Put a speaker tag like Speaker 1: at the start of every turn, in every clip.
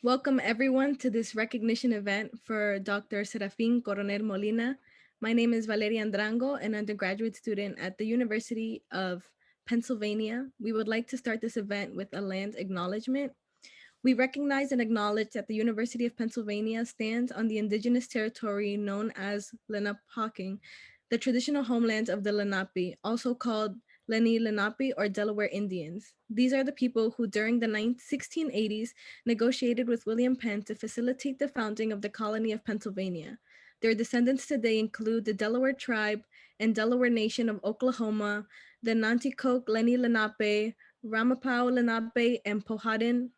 Speaker 1: Welcome everyone to this recognition event for Dr. Serafín Coronel-Molina. My name is Valeria Andrango, an undergraduate student at the University of Pennsylvania. We would like to start this event with a land acknowledgement. We recognize and acknowledge that the University of Pennsylvania stands on the indigenous territory known as Lenape, the traditional homelands of the Lenape, also called Lenni Lenape or Delaware Indians. These are the people who during the 1680s negotiated with William Penn to facilitate the founding of the colony of Pennsylvania. Their descendants today include the Delaware tribe and Delaware Nation of Oklahoma, the Nanticoke Lenni Lenape, Ramapow Lenape, and Powhatan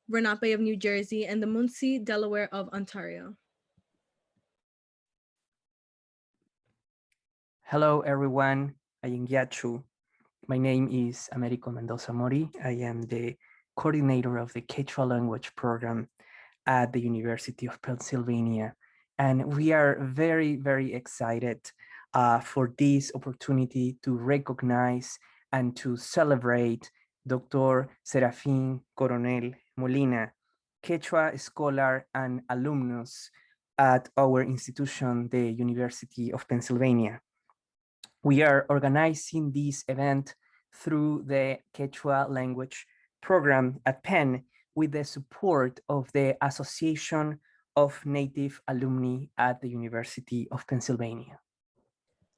Speaker 1: Lenape of New Jersey, and the Munsee Delaware of Ontario.
Speaker 2: Hello, everyone. I am Yachu. My name is Americo Mendoza Mori. I am the coordinator of the Quechua Language Program at the University of Pennsylvania. And we are very, very excited for this opportunity to recognize and to celebrate Dr. Serafín Coronel-Molina, Quechua scholar and alumnus at our institution, the University of Pennsylvania. We are organizing this event through the Quechua Language Program at Penn with the support of the Association of Native Alumni at the University of Pennsylvania.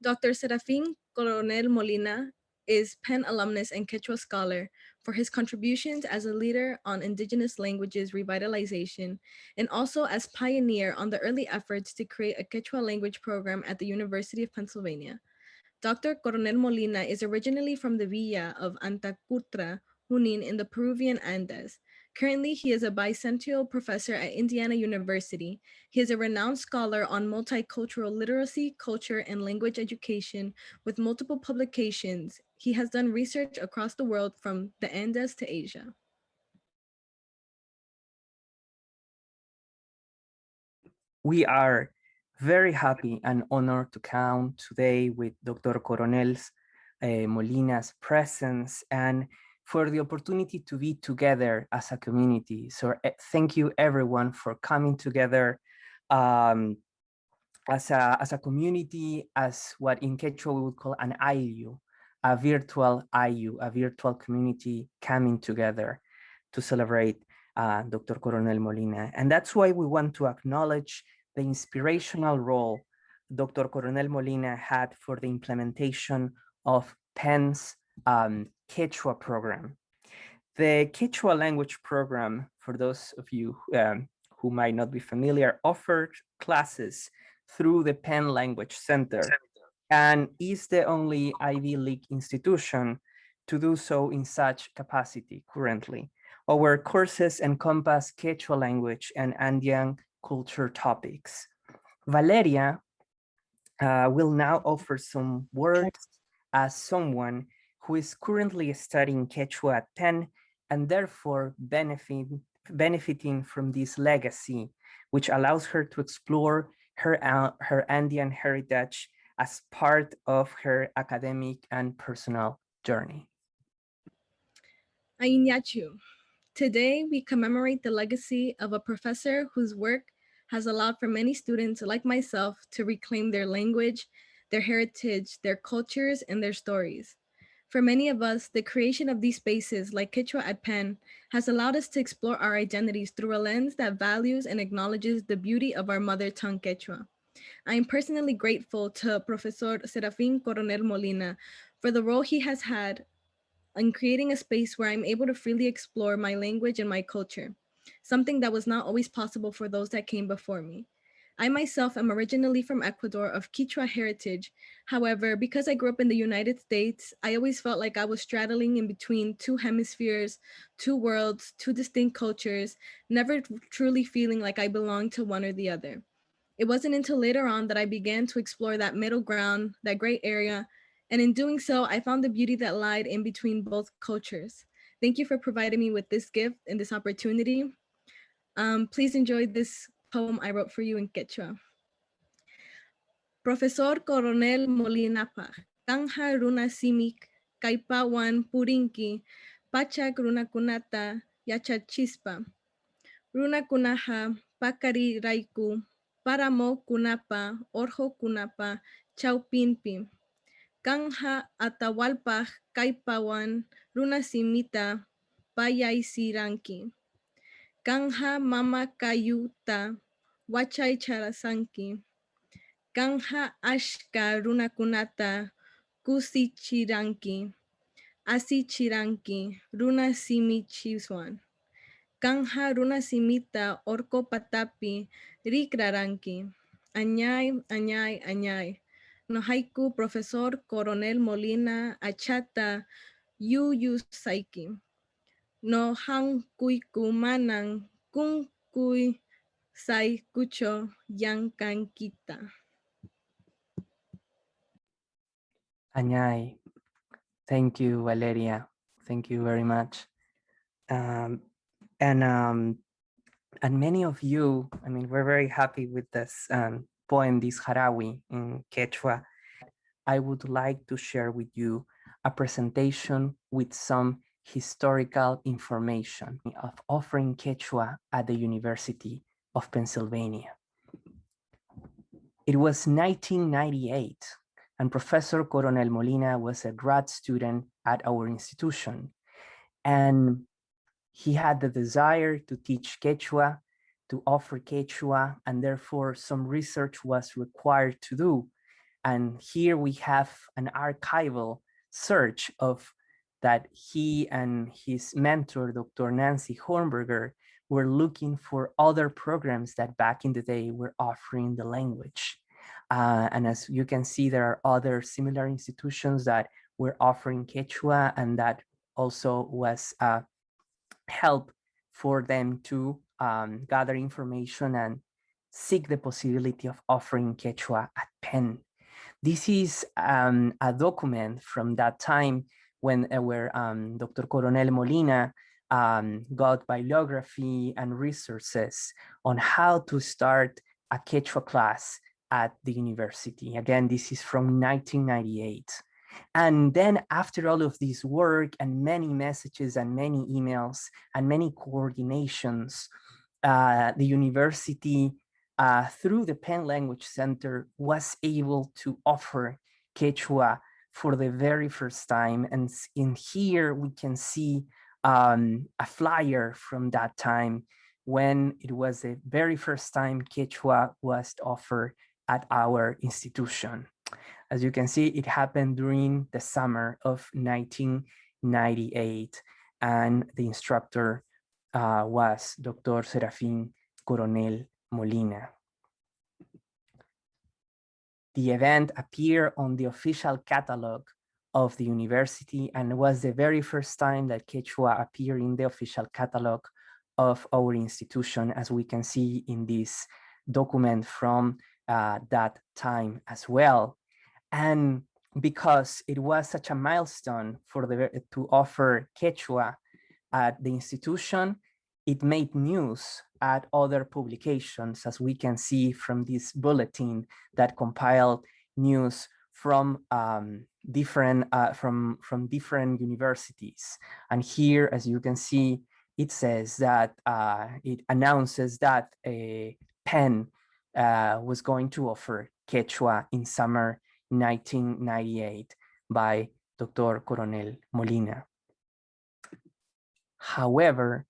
Speaker 1: Dr. Serafín Coronel-Molina is Penn Alumnus and Quechua scholar for his contributions as a leader on Indigenous Languages revitalization and also as pioneer on the early efforts to create a Quechua language program at the University of Pennsylvania. Dr. Coronel-Molina is originally from the villa of Antaqutra, Junín in the Peruvian Andes. Currently, he is a bicentennial professor at Indiana University. He is a renowned scholar on multicultural literacy, culture, and language education with multiple publications. He has done research across the world from the Andes to Asia.
Speaker 2: We are very happy and honored to count today with Dr. Coronel's Molina's presence and for the opportunity to be together as a community. So thank you everyone for coming together as a community, as what in Quechua we would call an IU, a virtual IU, a virtual community coming together to celebrate Dr. Coronel-Molina. And that's why we want to acknowledge the inspirational role Dr. Coronel-Molina had for the implementation of Penn's Quechua program. The Quechua language program, for those of you who might not be familiar, offered classes through the Penn Language Center and is the only Ivy League institution to do so in such capacity currently. Our courses encompass Quechua language and Andean culture topics. Valeria will now offer some words as someone who is currently studying Quechua at Penn and therefore benefiting from this legacy, which allows her to explore her Andean heritage as part of her academic and personal journey.
Speaker 1: Ainyachu. Today, we commemorate the legacy of a professor whose work has allowed for many students like myself to reclaim their language, their heritage, their cultures, and their stories. For many of us, the creation of these spaces like Quechua at Penn has allowed us to explore our identities through a lens that values and acknowledges the beauty of our mother tongue Quechua. I am personally grateful to Professor Serafín Coronel-Molina for the role he has had in creating a space where I'm able to freely explore my language and my culture, something that was not always possible for those that came before me. I myself am originally from Ecuador of Quechua heritage. However, because I grew up in the United States, I always felt like I was straddling in between two hemispheres, two worlds, two distinct cultures, never truly feeling like I belonged to one or the other. It wasn't until later on that I began to explore that middle ground, that gray area, and in doing so, I found the beauty that lied in between both cultures. Thank you for providing me with this gift and this opportunity. Please enjoy this poem I wrote for you in Quechua. Profesor Coronel Molinapa, Kanja Runa Simik, Kaipawan Purinki, Pachak Runa Kunata, Yachachispa. Runa kunaha, pakari raiku, paramo kunapa, orjo kunapa, chaupinpi. Kanja atawalpaj kaipawan, runa simita, payaysiranki. Kanja mama kayuta, wachay charasanki. Kanja ashka runakunata, kusichiranki. Asichiranki, runa simichiswan. Kanja runa simita orko patapi rikraranki. Añay, añay, añay. No haiku profesor Coronel-Molina achata yu saiki. No hankuiku manan kunkui saikucho yankankita.
Speaker 2: Añay. Thank you, Valeria. Thank you very much. Um, and many of you, I mean, we're very happy with this poem, this Harawi in Quechua. I would like to share with you a presentation with some historical information of offering Quechua at the University of Pennsylvania. It was 1998, and Professor Coronel-Molina was a grad student at our institution. And he had the desire to teach Quechua, to offer Quechua, and therefore some research was required to do. And here we have an archival search of that he and his mentor, Dr. Nancy Hornberger, were looking for other programs that back in the day were offering the language. And as you can see, there are other similar institutions that were offering Quechua, and that also was help for them to gather information and seek the possibility of offering Quechua at Penn. This is a document from that time when where Dr. Coronel-Molina got bibliography and resources on how to start a Quechua class at the university. Again, this is from 1998. And then after all of this work and many messages and many emails and many coordinations, the university through the Penn Language Center was able to offer Quechua for the very first time. And in here we can see a flyer from that time when it was the very first time Quechua was offered at our institution. As you can see, it happened during the summer of 1998, and the instructor was Dr. Serafín Coronel-Molina. The event appeared on the official catalog of the university and was the very first time that Quechua appeared in the official catalog of our institution, as we can see in this document from that time as well. And because it was such a milestone for to offer Quechua at the institution, it made news at other publications, as we can see from this bulletin that compiled news from different universities. And here, as you can see, it says that it announces that Penn was going to offer Quechua in summer 1998 by Dr. Coronel-Molina. However,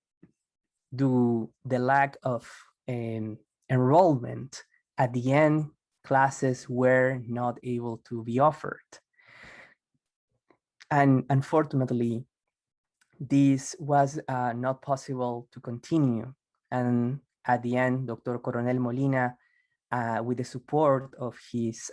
Speaker 2: due to the lack of enrollment, at the end, classes were not able to be offered. And unfortunately, this was not possible to continue. And at the end, Dr. Coronel-Molina, with the support of his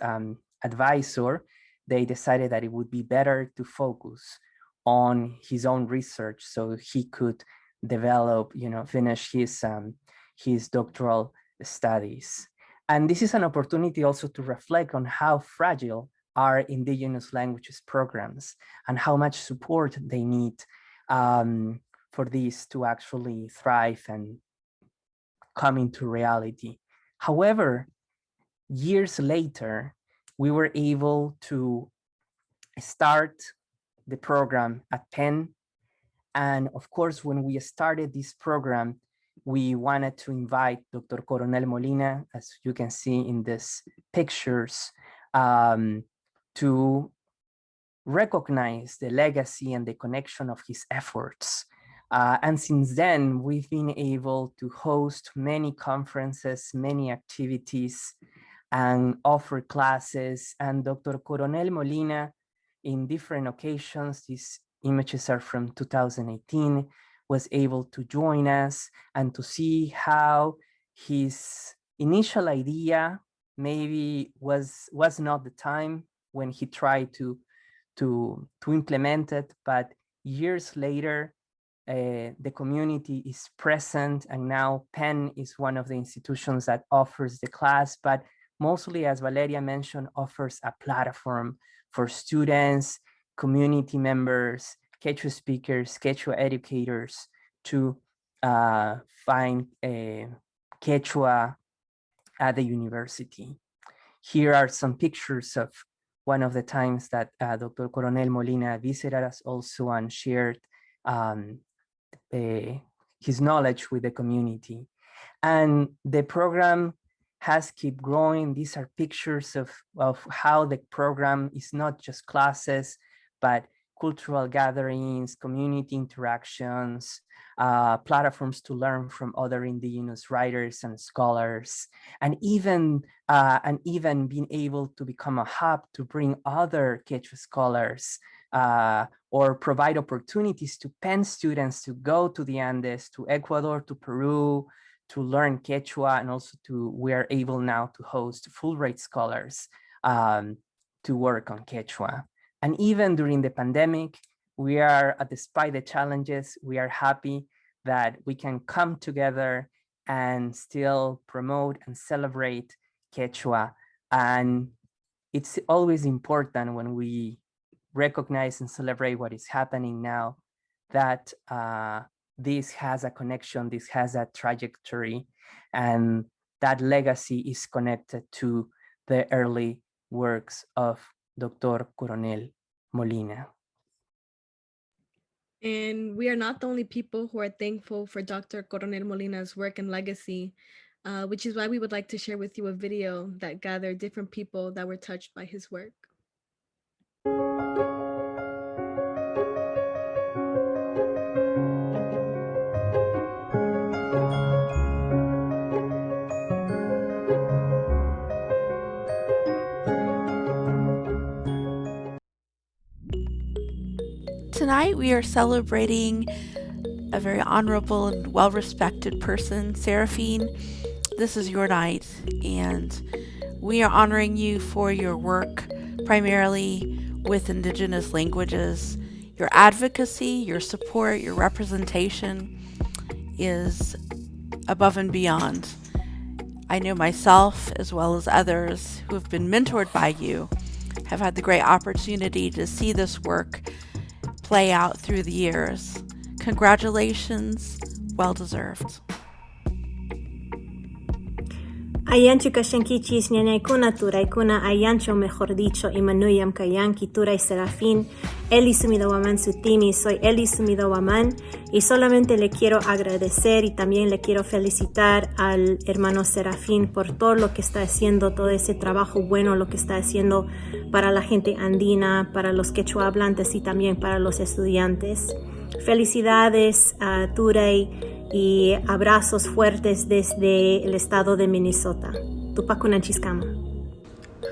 Speaker 2: advisor, they decided that it would be better to focus on his own research so he could develop, finish his doctoral studies. And this is an opportunity also to reflect on how fragile are indigenous languages programs and how much support they need for this to actually thrive and come into reality. However, years later, we were able to start the program at Penn. And of course, when we started this program, we wanted to invite Dr. Coronel-Molina, as you can see in these pictures, to recognize the legacy and the connection of his efforts. And since then, we've been able to host many conferences, many activities, and offer classes. And Dr. Coronel-Molina, in different occasions, these images are from 2018, was able to join us and to see how his initial idea maybe was not the time when he tried to implement it, but years later, the community is present, and now Penn is one of the institutions that offers the class, but mostly, as Valeria mentioned, offers a platform for students, community members, Quechua speakers, Quechua educators to find Quechua at the university. Here are some pictures of one of the times that Dr. Coronel-Molina visited us also and shared his knowledge with the community. And the program has kept growing. These are pictures of how the program is not just classes, but cultural gatherings, community interactions, platforms to learn from other indigenous writers and scholars, and even being able to become a hub to bring other Quechua scholars or provide opportunities to Penn students to go to the Andes, to Ecuador, to Peru, to learn Quechua, and also we are able now to host Fulbright scholars to work on Quechua. And even during the pandemic, we are, despite the challenges, we are happy that we can come together and still promote and celebrate Quechua. And it's always important when we recognize and celebrate what is happening now, that this has a connection, this has a trajectory, and that legacy is connected to the early works of Dr. Coronel-Molina.
Speaker 1: And we are not the only people who are thankful for Dr. Coronel-Molina's work and legacy, which is why we would like to share with you a video that gathered different people that were touched by his work.
Speaker 3: Tonight we are celebrating a very honorable and well-respected person, Serafín. This is your night, and we are honoring you for your work, primarily with Indigenous languages. Your advocacy, your support, your representation is above and beyond. I know myself, as well as others who have been mentored by you, have had the great opportunity to see this work play out through the years. Congratulations, well deserved.
Speaker 4: Ayanchu kashankichis ñañaykuna turaykuna ayancho mejor dicho imanuyam kayanki turay Serafín Eli Sumidawaman Sutimi. Soy Eli Sumidawaman y solamente le quiero agradecer y también le quiero felicitar al hermano Serafín por todo lo que está haciendo, todo ese trabajo bueno, lo que está haciendo para la gente andina, para los quechua hablantes y también para los estudiantes. Felicidades a Turay y abrazos fuertes desde el estado de Minnesota. Tupakunan Chiskama.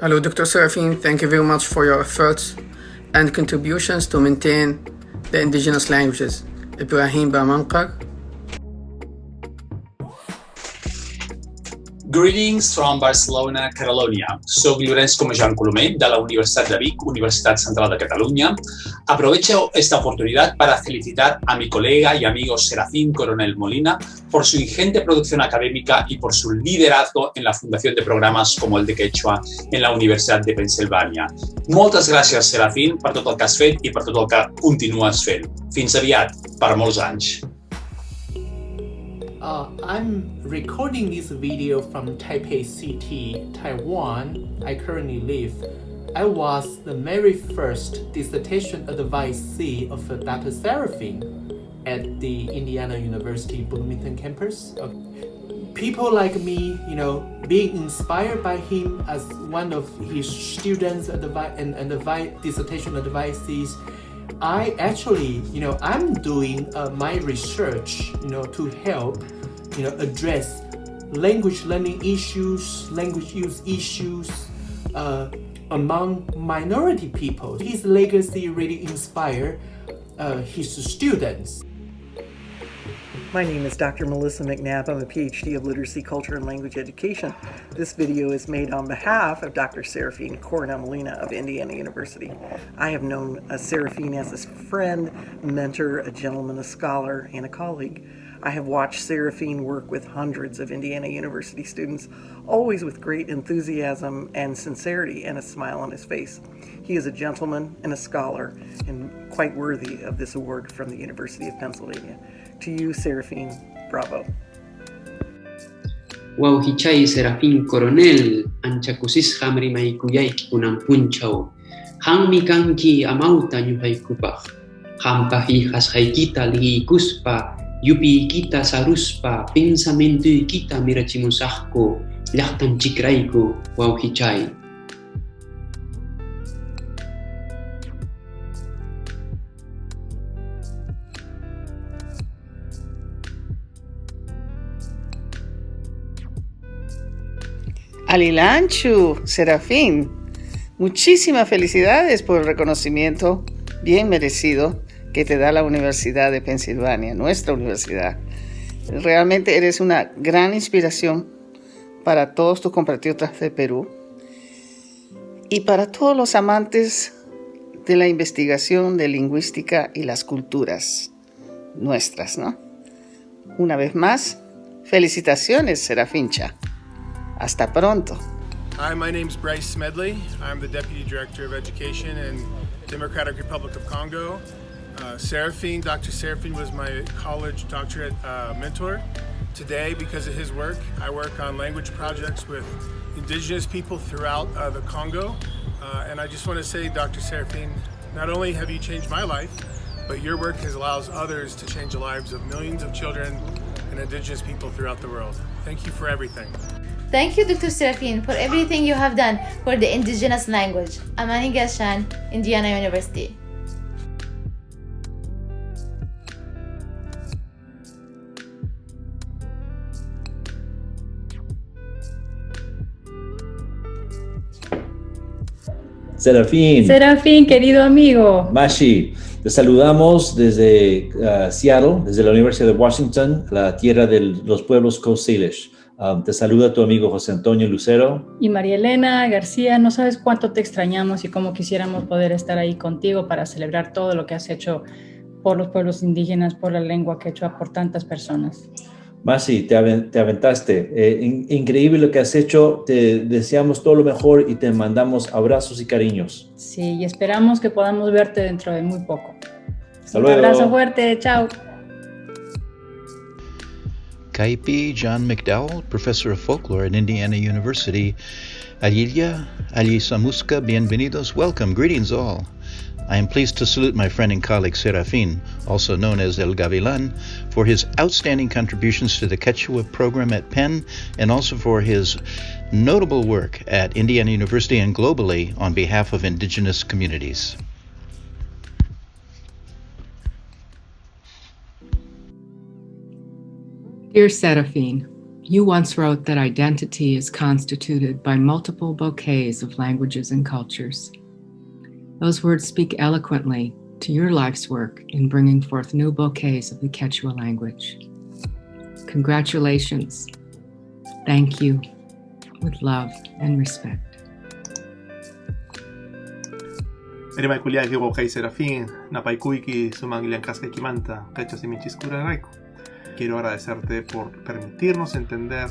Speaker 5: Hello, Dr. Serafín. Thank you very much for your efforts and contributions to maintain the indigenous languages. Ibrahim Bamankar.
Speaker 6: Greetings from Barcelona, Catalonia. Soc Llorenç Comejan Colomer de la Universitat de Vic, Universitat Central de Cataluña. Aprovecho esta oportunidad para felicitar a mi colega y amigo Serafín Coronel-Molina por su ingente producción académica y por su liderazgo en la fundación de programas como el de Quechua en la Universitat de Pennsylvania. Moltes gràcies, Serafín, per tot el que has fet i per tot el que continues fent. Fins aviat, per molts anys.
Speaker 7: I'm recording this video from Taipei City, Taiwan. I currently live. I was the very first dissertation advisee of Dr. Serafín. at the Indiana University Bloomington campus. People like me, being inspired by him as one of his students and the dissertation advisees, I actually, I'm doing my research, to help, address language learning issues, language use issues among minority people. His legacy really inspired his students.
Speaker 8: My name is Dr. Melissa McNabb. I'm a PhD of Literacy, Culture, and Language Education. This video is made on behalf of Dr. Serafín Coronel-Molina of Indiana University. I have known Serafín as a friend, mentor, a gentleman, a scholar, and a colleague. I have watched Serafín work with hundreds of Indiana University students, always with great enthusiasm and sincerity and a smile on his face. He is a gentleman and a scholar and quite worthy of this award from the University of Pennsylvania. To you, Serafín, bravo.
Speaker 9: Wauhichay Serafín Coronel, anchakusis hamri maikuyayki kunan punchaw. Hammi kanki amauta ñuhaykupaq. Hampa hijas haykita ligikuspa, yupi kita saruspa, pensamiento kita mirachimusaqku, llaqtan chikrayku, wauhichay.
Speaker 10: Alilanchu, Serafín, muchísimas felicidades por el reconocimiento bien merecido que te da la Universidad de Pensilvania, nuestra universidad. Realmente eres una gran inspiración para todos tus compatriotas de Perú y para todos los amantes de la investigación de lingüística y las culturas nuestras, ¿no? Una vez más, felicitaciones, Serafíncha. Hasta pronto.
Speaker 11: Hi, my name's Bryce Smedley. I'm the Deputy Director of Education in Democratic Republic of Congo. Serafín, Dr. Serafín was my college doctorate mentor. Today, because of his work, I work on language projects with indigenous people throughout the Congo. And I just want to say, Dr. Serafín, not only have you changed my life, but your work has allowed others to change the lives of millions of children and indigenous people throughout the world. Thank you for everything.
Speaker 12: Thank you, Dr. Serafín, for everything you have done for the indigenous language. Amani Gashan, Indiana University.
Speaker 13: Serafín.
Speaker 14: Serafín, querido amigo.
Speaker 13: Mashi, te saludamos desde Seattle, desde la Universidad de Washington, la tierra de los pueblos Coast Salish. Te saluda tu amigo José Antonio Lucero.
Speaker 14: Y María Elena García, no sabes cuánto te extrañamos y cómo quisiéramos poder estar ahí contigo para celebrar todo lo que has hecho por los pueblos indígenas, por la lengua quechua, por tantas personas.
Speaker 13: Masi, te aventaste. Increíble lo que has hecho. Te deseamos todo lo mejor y te mandamos abrazos y cariños.
Speaker 14: Sí, y esperamos que podamos verte dentro de muy poco.
Speaker 13: Hasta luego.
Speaker 14: Un abrazo fuerte. Chao.
Speaker 15: Kaipi John McDowell, Professor of Folklore at Indiana University. Alilia, Ali Samuska, bienvenidos, welcome, greetings all. I am pleased to salute my friend and colleague Serafín, also known as El Gavilan, for his outstanding contributions to the Quechua program at Penn and also for his notable work at Indiana University and globally on behalf of indigenous communities.
Speaker 16: Dear Serafín, you once wrote that identity is constituted by multiple bouquets of languages and cultures. Those words speak eloquently to your life's work in bringing forth new bouquets of the Quechua language. Congratulations. Thank you. With love and respect.
Speaker 17: Erima kuliaki bouquet Serafín, napaikuiki sumangliankaska kimanta, Quechua simichiskura raiku. Quiero agradecerte por permitirnos entender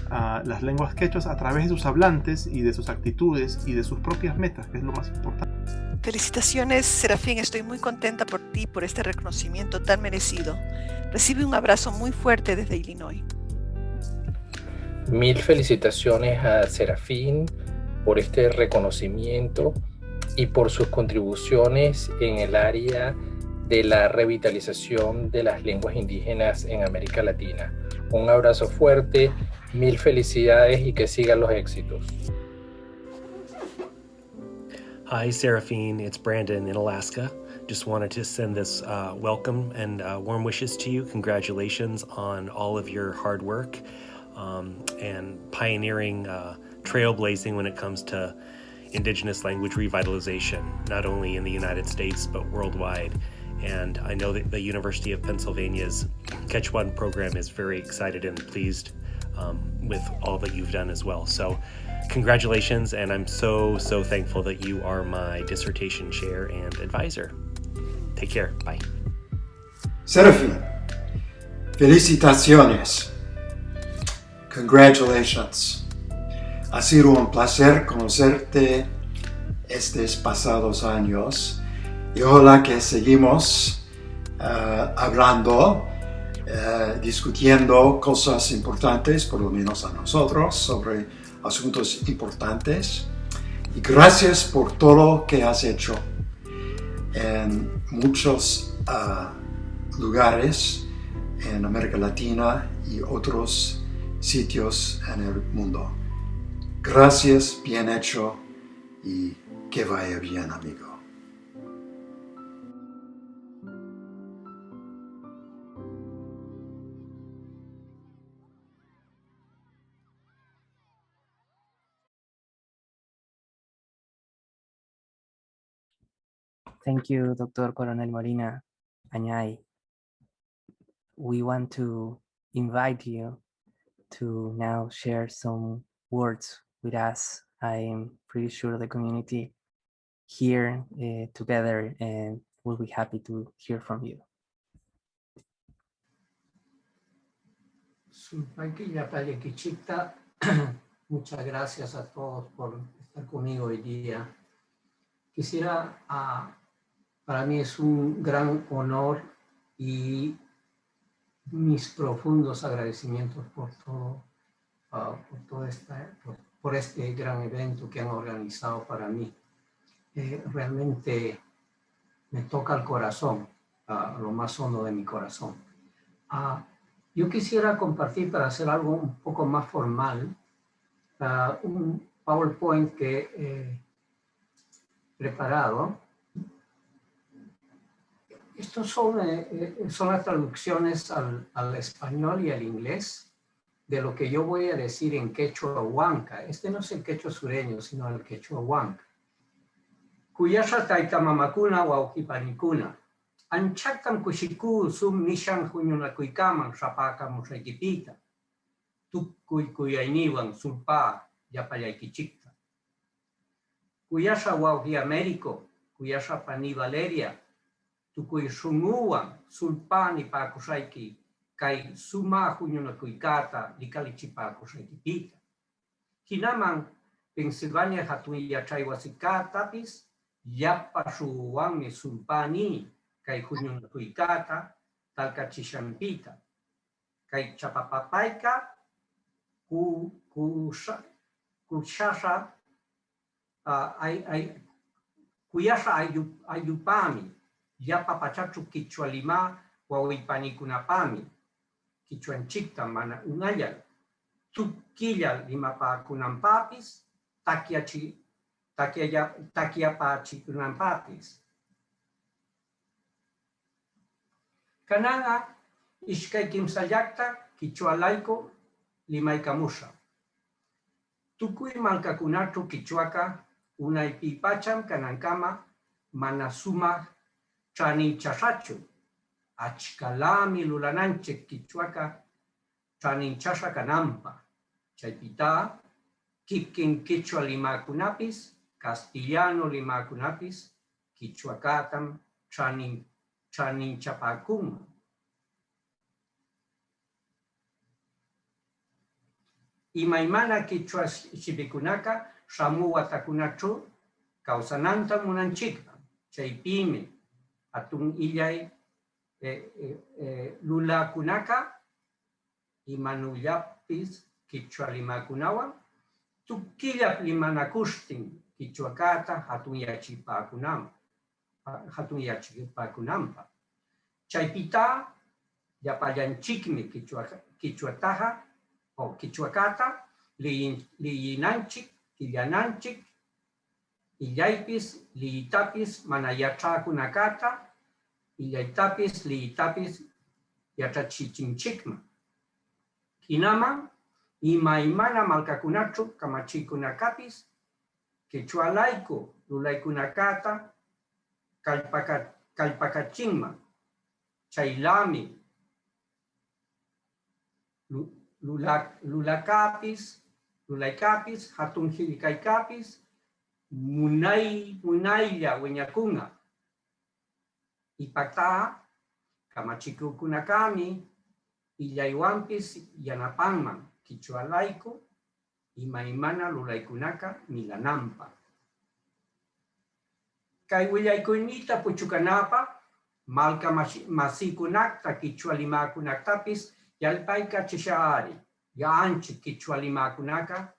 Speaker 17: las lenguas quechuas a través de sus hablantes y de sus actitudes y de sus propias metas, que es lo más importante.
Speaker 18: Felicitaciones, Serafín. Estoy muy contenta por ti, por este reconocimiento tan merecido. Recibe un abrazo muy fuerte desde Illinois.
Speaker 19: Mil felicitaciones a Serafín por este reconocimiento y por sus contribuciones en el área de la revitalización de las lenguas indígenas en América Latina. Un abrazo fuerte, mil felicidades y que sigan los éxitos.
Speaker 20: Hi, Serafín. It's Brandon in Alaska. Just wanted to send this welcome and warm wishes to you. Congratulations on all of your hard work and pioneering, trailblazing when it comes to Indigenous language revitalization, not only in the United States, but worldwide. And I know that the University of Pennsylvania's Quechua program is very excited and pleased with all that you've done as well. So congratulations, and I'm so thankful that you are my dissertation chair and advisor. Take care. Bye.
Speaker 21: Serafín, felicitaciones. Congratulations. Ha sido un placer conocerte estos pasados años y ojalá que seguimos hablando, discutiendo cosas importantes, por lo menos a nosotros, sobre asuntos importantes. Y gracias por todo lo que has hecho en muchos lugares en América Latina y otros sitios en el mundo. Gracias, bien hecho y que vaya bien, amigo.
Speaker 2: Thank you, Dr. Coronel-Molina. Añay. We want to invite you to now share some words with us. I'm pretty sure the community here together and will be happy to hear from you.
Speaker 22: Muchas gracias a todos por estar conmigo hoy día. Quisiera, para mí es un gran honor y mis profundos agradecimientos por este gran evento que han organizado para mí. Realmente me toca el corazón, lo más hondo de mi corazón. Yo quisiera compartir, para hacer algo un poco más formal, un PowerPoint que he preparado. Estos son las traducciones al español y al inglés de lo que yo voy a decir en quechua huanca. Este no es el quechua sureño, sino el quechua huanca. Kuyasha taitamamakuna wa ukipanikuna. Anchakam kushiku sum nishan hunyuna kuikaman rapaka mushaikipita. Tukuy kuyainiwan sulpa yapayaikichikta. Kuyasha wa Américo, kuyasha pani Valeria. Tukuy shunguan sulpani pa kushaiki kai suma hunyuna kuikata likalichipa kushaikipita. Hinaman Pennsylvania hatuya chaywasikata tapis yapa shuwanmi sulpani kai hunyuna kuikata talkachishampita. Kai chapapapaika kushasha kuyasha ayupami yapa pachachu Quechua lima wawipanikunapami Quechuanchikta mana unayal tukilla lima pa kunampapis takiapa chikunampapis. Kananga ishkay kimsallakta Quechua laiko limaykamusha. Tukuy malkakunachu Quechuaca unaypi pacham kanankama mana sumaq chaninchashachu. Achkalami lulananchik Quechuaca chaninchasha kanampa. Chaypita kipkin Quechua limakunapis, Castellano limakunapis, Quechuacatam chaninchapakun. Imaymana Quechua shipikunaka shamu watakunachu kawsananta munanchikta. Chaypimi atun illay lulakunaka imanuyapis Quechua limakunawan tukillap limanakushtin Quechuacata hatun yachipakunampa. Chaypita, yapayanchikmi Quechua-taja, o Quechua-kata, liyinanchik, killananchik, illaypis, liyitapis, mana yacha'kunakata, illaytapis, liyitapis, yachachichinchikma. Hinaman, imaymana malkakunachu kamachikunakapis, Quechua-layku lulaykunakata kallpakachinman. Chaylami lulaykapis, hatun qillqaykapis, munaylla wiñakunga. Ipaktaqa kamachikukunakami illaywanpis yanapanman Quechua-layku imaymana lulaykunaka milananpa. Kay willaykuynita puchukanapa malka masikunakta Quechua limakunakapis yalpaykachishari ya'anchik Quechua limakunaka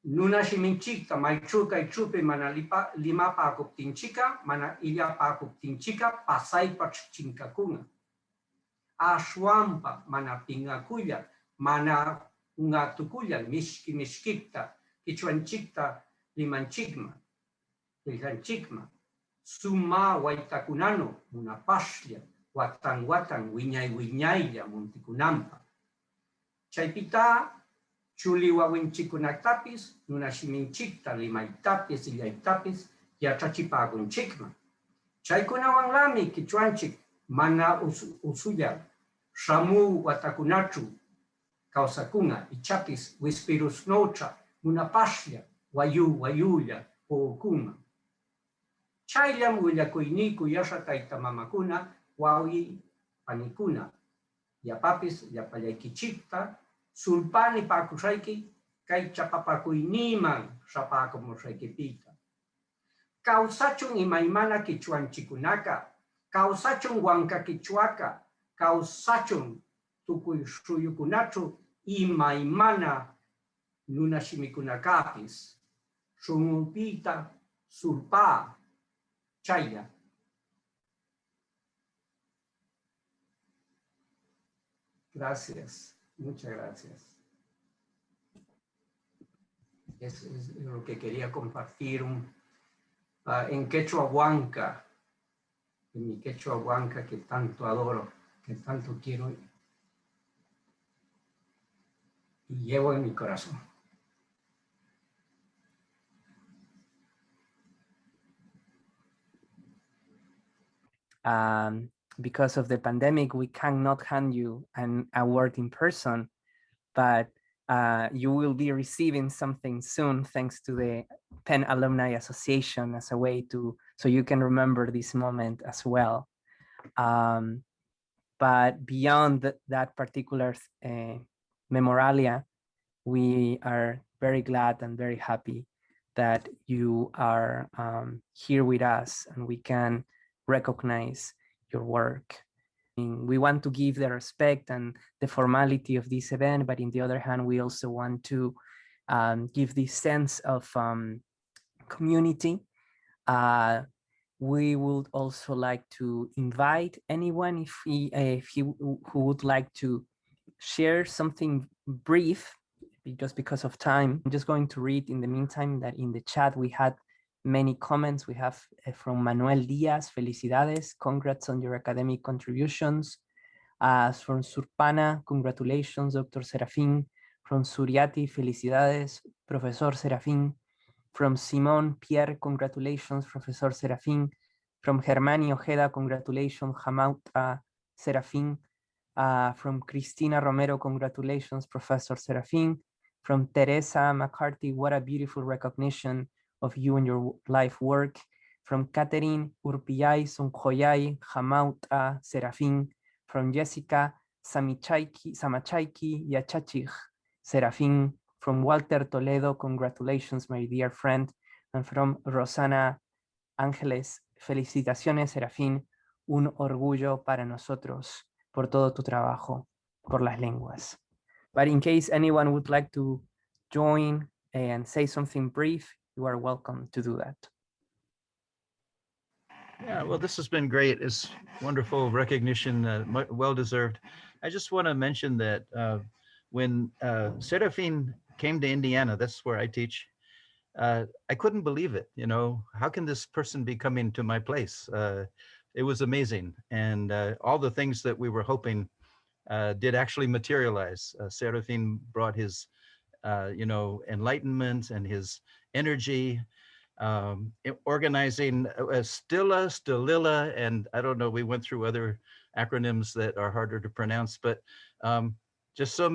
Speaker 22: nuna shiminchikta maychu kaychupi mana limapakuptinchika mana illapakuptinchika pasaypa chinkakunga. Ashwanpa mana pingakulla mana ungatukulla mishkikta Quechuanchikta limanchikma Villanchikma, suma waitakunano, munapashlia, watan wiñaylla muntikunampa. Chaypita, chuli wawinchikunatapis, nunashiminchikta limaytapis, illaytapis, yachachipagunchikma. Chaykunawanlami Quechuanchik mana usuyal, shamu watakunachu, kawsakunga, ichapis, wispirusnocha, munapashlia, wayulla, pokunga. Chayllam willakuyniku yasha taytamamakuna, wawi panikuna, yapapis yapallaykichikta, sulpani pakushayki, kay chapapakuyniman shapakumushaykipita. Kawsachun imaymana Quechuanchikunaka, kawsachun Wanka Quechuaka, kawsachun tukuy shuyukunachu imaymana nunashimikunakapis, shunupita sulpa, chaya. Gracias, muchas gracias. Es lo que quería compartir en Quechua Huanca, en mi Quechua Huanca que tanto adoro, que tanto quiero y llevo en mi corazón.
Speaker 2: Because of the pandemic, we cannot hand you an award in person, but you will be receiving something soon thanks to the Penn Alumni Association as a way so you can remember this moment as well. But beyond that particular memorialia, we are very glad and very happy that you are here with us and we can recognize your work. We want to give the respect and the formality of this event, but in the other hand, we also want to give this sense of community. We would also like to invite anyone who would like to share something brief, just because of time. I'm just going to read in the meantime that in the chat we had many comments. We have from Manuel Diaz, felicidades, congrats on your academic contributions. From Surpana, congratulations, Dr. Serafín. From Suriati, felicidades, Profesor Serafín. From Simón Pierre, congratulations, Profesor Serafín. From Germani Ojeda, congratulations, Jamauta Serafín. From Cristina Romero, congratulations, Professor Serafín. From Teresa McCarthy, what a beautiful recognition of you and your life work. From Catherine Urpillay, Sonjoyay, Jamauta Serafín. From Jessica Samachayki, Yachachich Serafín. From Walter Toledo, congratulations, my dear friend. And from Rosana Ángeles, felicitaciones, Serafín. Un orgullo para nosotros por todo tu trabajo por las lenguas. But in case anyone would like to join and say something brief, you are welcome to do that.
Speaker 15: Yeah, well, this has been great. It's wonderful recognition, well-deserved. I just want to mention that when Serafín came to Indiana, that's where I teach, I couldn't believe it. You know, how can this person be coming to my place? It was amazing. And all the things that we were hoping did actually materialize. Serafín brought his, enlightenment and his energy, organizing Stililla, and I don't know, we went through other acronyms that are harder to pronounce, but just so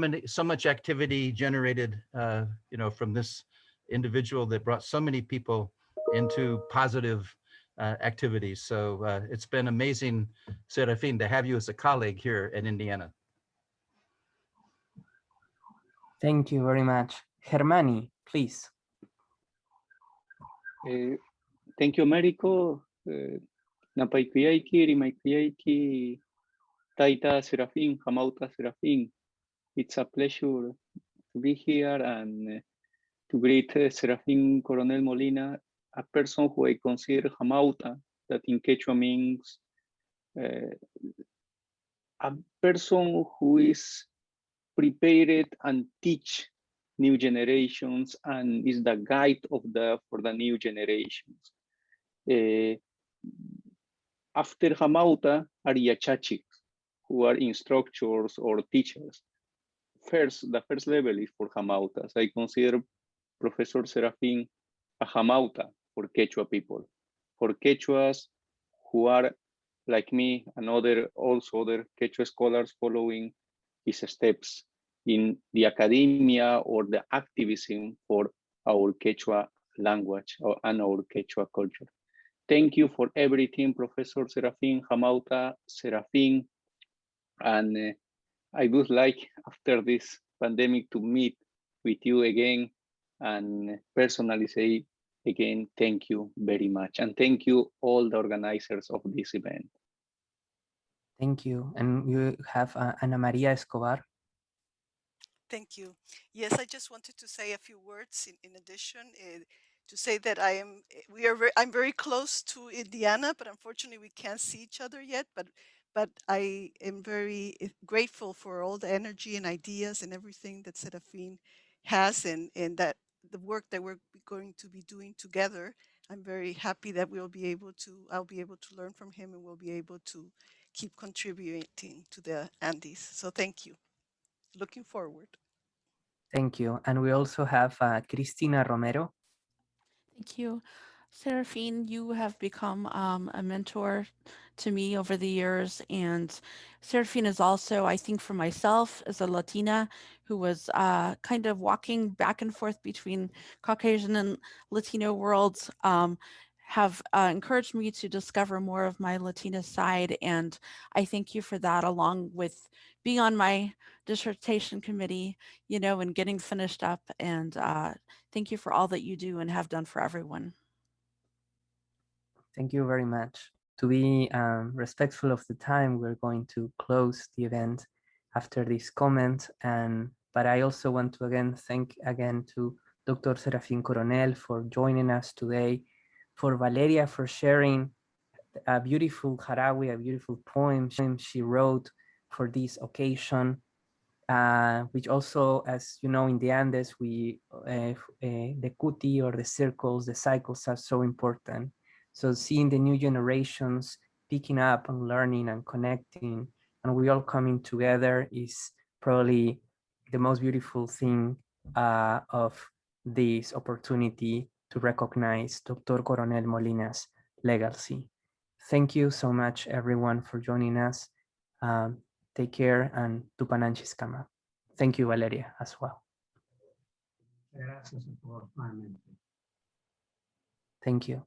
Speaker 15: much activity generated, from this individual that brought so many people into positive activities. So it's been amazing, Serafín, to have you as a colleague here in Indiana.
Speaker 2: Thank you very much. Germani, please.
Speaker 1: Thank you, Americo. Napaikuyaiki, Rimaikuyaiki, Taita Serafín, Hamauta Serafín. It's a pleasure to be here and to greet Serafín Coronel-Molina, a person who I consider Hamauta, that in Quechua means a person who is prepared and teach new generations and is the guide for the new generations. After Hamauta are Yachachiks, who are instructors or teachers. The first level is for Hamautas. I consider Professor Serafín a Hamauta for Quechua people, for Quechuas who are like me and other Quechua scholars following his steps in the academia or the activism for our Quechua language and our Quechua culture. Thank you for everything, Professor Serafín, Hamauta, Serafín. And I would like, after this pandemic, to meet with you again and personally say again, thank you very much. And thank you all the organizers of this event.
Speaker 2: Thank you. And you have Ana Maria Escobar.
Speaker 18: Thank you. Yes, I just wanted to say a few words in addition to say that I'm very close to Indiana, but unfortunately we can't see each other yet. But I am very grateful for all the energy and ideas and everything that Serafín has and that the work that we're going to be doing together. I'm very happy that I'll be able to learn from him and we'll be able to keep contributing to the Andes. So thank you. Looking forward.
Speaker 2: Thank you. And we also have Cristina Romero.
Speaker 3: Thank you. Serafín, you have become a mentor to me over the years. And Serafín is also, I think for myself, as a Latina who was kind of walking back and forth between Caucasian and Latino worlds, have encouraged me to discover more of my Latina side. And I thank you for that, along with being on my dissertation committee, and getting finished up. And thank you for all that you do and have done for everyone.
Speaker 2: Thank you very much. To be respectful of the time, we're going to close the event after this comment. But I also want to thank to Dr. Serafín Coronel for joining us today, for Valeria for sharing a beautiful Jarawi, a beautiful poem she wrote for this occasion, which also, as you know, in the Andes, the kuti or the circles, the cycles are so important. So seeing the new generations picking up and learning and connecting, and we all coming together is probably the most beautiful thing of this opportunity to recognize Dr. Coronel-Molina's legacy. Thank you so much, everyone, for joining us. Take care and Tupananchis Kama. Thank you, Valeria, as well. Thank you.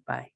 Speaker 2: Bye.